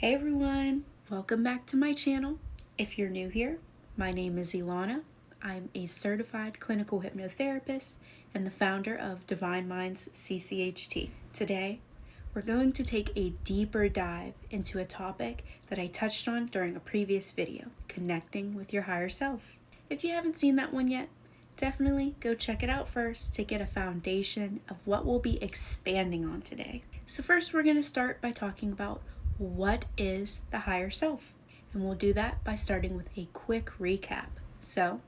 Hey everyone, welcome back to my channel. If you're new here, my name is Elony'a. I'm a certified clinical hypnotherapist and the founder of Divine Minds CCHT. Today, we're going to take a deeper dive into a topic that I touched on during a previous video, connecting with your higher self. If you haven't seen that one yet, definitely go check it out first to get a foundation of what we'll be expanding on today. So first, we're going to start by talking about what is the higher self? And we'll do that by starting with a quick recap. So,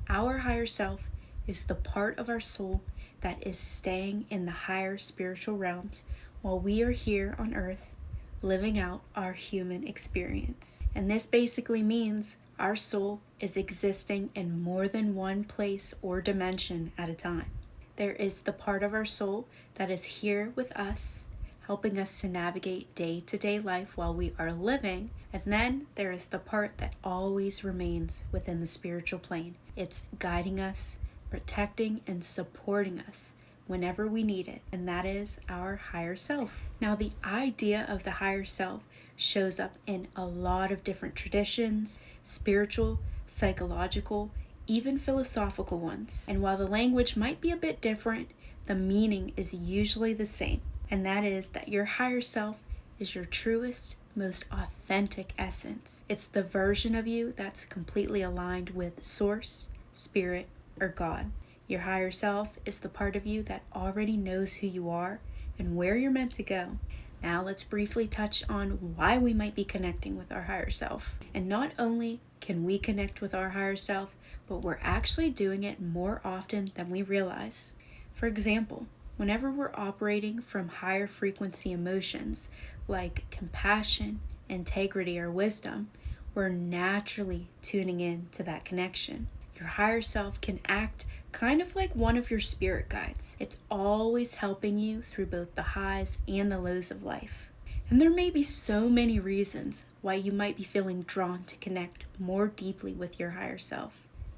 our higher self is the part of our soul that is staying in the higher spiritual realms while we are here on earth living out our human experience. And this basically means our soul is existing in more than one place or dimension at a time. There is the part of our soul that is here with us, helping us to navigate day-to-day life while we are living. And then there is the part that always remains within the spiritual plane. It's guiding us, protecting, and supporting us whenever we need it, and that is our higher self. Now, the idea of the higher self shows up in a lot of different traditions, spiritual, psychological, even philosophical ones. And while the language might be a bit different, the meaning is usually the same. And that is that your higher self is your truest, most authentic essence. It's the version of you that's completely aligned with Source, Spirit, or God. Your higher self is the part of you that already knows who you are and where you're meant to go. Now let's briefly touch on why we might be connecting with our higher self. And not only can we connect with our higher self, but we're actually doing it more often than we realize. For example, whenever we're operating from higher frequency emotions like compassion, integrity, or wisdom, we're naturally tuning in to that connection. Your higher self can act kind of like one of your spirit guides. It's always helping you through both the highs and the lows of life. And there may be so many reasons why you might be feeling drawn to connect more deeply with your higher self.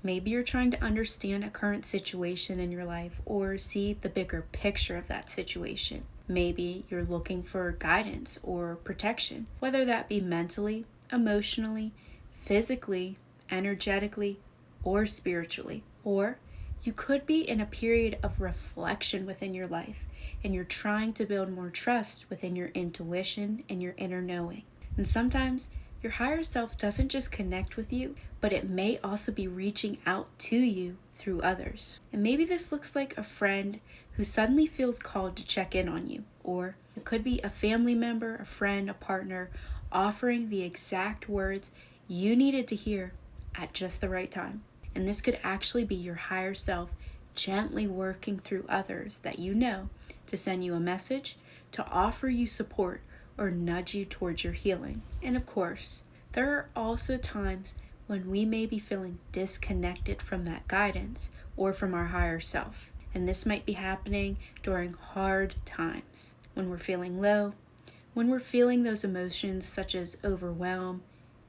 Maybe you're trying to understand a current situation in your life or see the bigger picture of that situation. Maybe you're looking for guidance or protection, whether that be mentally, emotionally, physically, energetically, or spiritually. Or you could be in a period of reflection within your life and you're trying to build more trust within your intuition and your inner knowing. And sometimes your higher self doesn't just connect with you, but it may also be reaching out to you through others. And maybe this looks like a friend who suddenly feels called to check in on you. Or it could be a family member, a friend, a partner, offering the exact words you needed to hear at just the right time. And this could actually be your higher self gently working through others that you know to send you a message, to offer you support, or nudge you towards your healing. And of course, there are also times when we may be feeling disconnected from that guidance or from our higher self. And this might be happening during hard times, when we're feeling low, when we're feeling those emotions such as overwhelm,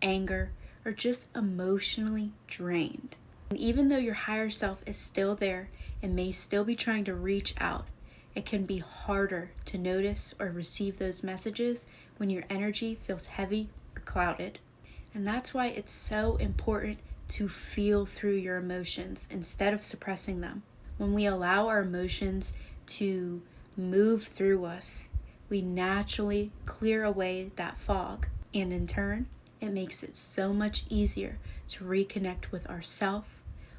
anger, or just emotionally drained. And even though your higher self is still there and may still be trying to reach out, it can be harder to notice or receive those messages when your energy feels heavy or clouded. And that's why it's so important to feel through your emotions instead of suppressing them. When we allow our emotions to move through us, we naturally clear away that fog. And in turn, it makes it so much easier to reconnect with ourself,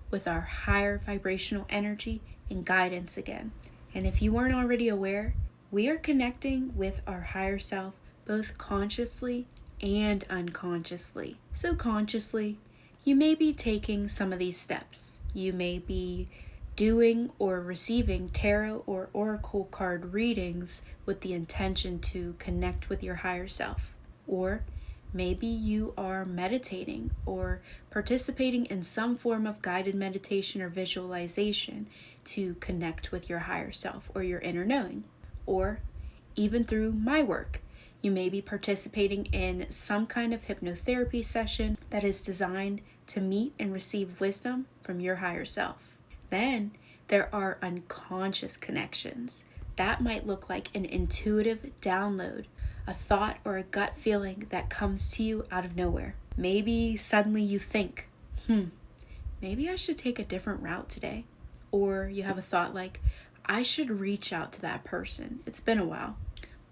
with our higher vibrational energy and guidance again. And if you weren't already aware, we are connecting with our higher self both consciously and unconsciously. So consciously, you may be taking some of these steps. You may be doing or receiving tarot or oracle card readings with the intention to connect with your higher self. Or maybe you are meditating or participating in some form of guided meditation or visualization to connect with your higher self or your inner knowing. Or even through my work, you may be participating in some kind of hypnotherapy session that is designed to meet and receive wisdom from your higher self. Then there are unconscious connections. That might look like an intuitive download a thought or a gut feeling that comes to you out of nowhere. Maybe suddenly you think, maybe I should take a different route today. Or you have a thought like, I should reach out to that person. It's been a while.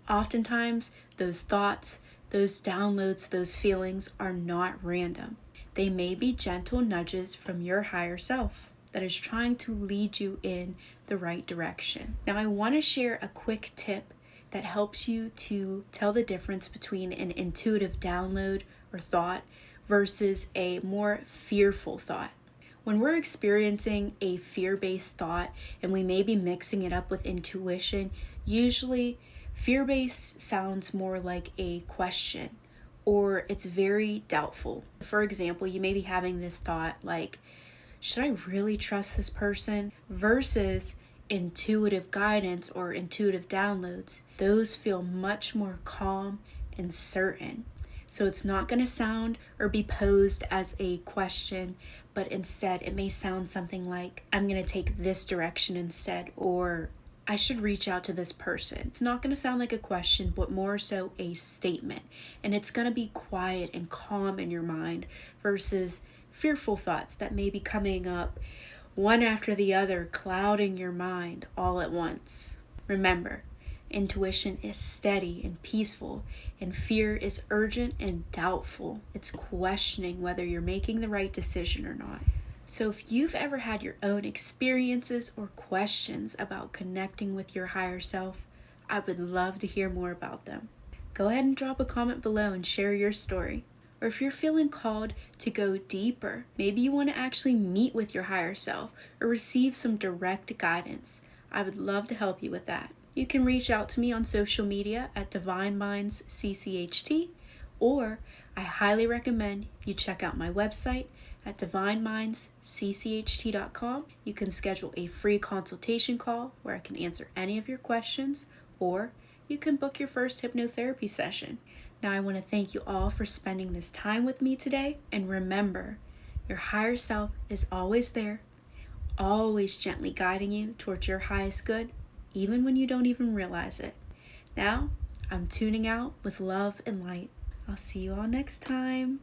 Oftentimes, those thoughts, those downloads, those feelings are not random. They may be gentle nudges from your higher self that is trying to lead you in the right direction. Now, I want to share a quick tip that helps you to tell the difference between an intuitive download or thought versus a more fearful thought. When we're experiencing a fear-based thought and we may be mixing it up with intuition, usually fear-based sounds more like a question or it's very doubtful. For example, you may be having this thought like, should I really trust this person? Versus intuitive guidance or intuitive downloads. Those feel much more calm and certain. So it's not going to sound or be posed as a question, but instead it may sound something like, I'm going to take this direction instead, or I should reach out to this person. It's not going to sound like a question, but more so a statement. And it's going to be quiet and calm in your mind versus fearful thoughts that may be coming up one after the other, clouding your mind all at once. Remember, intuition is steady and peaceful, and fear is urgent and doubtful. It's questioning whether you're making the right decision or not. So if you've ever had your own experiences or questions about connecting with your higher self, I would love to hear more about them. Go ahead and drop a comment below and share your story. Or if you're feeling called to go deeper, maybe you want to actually meet with your higher self or receive some direct guidance, I would love to help you with that. You can reach out to me on social media at Divine Minds CCHT, or I highly recommend you check out my website at divinemindsccht.com. You can schedule a free consultation call where I can answer any of your questions, or you can book your first hypnotherapy session. Now, I want to thank you all for spending this time with me today, and remember, your higher self is always there, always gently guiding you towards your highest good, even when you don't even realize it. Now, I'm tuning out with love and light. I'll see you all next time.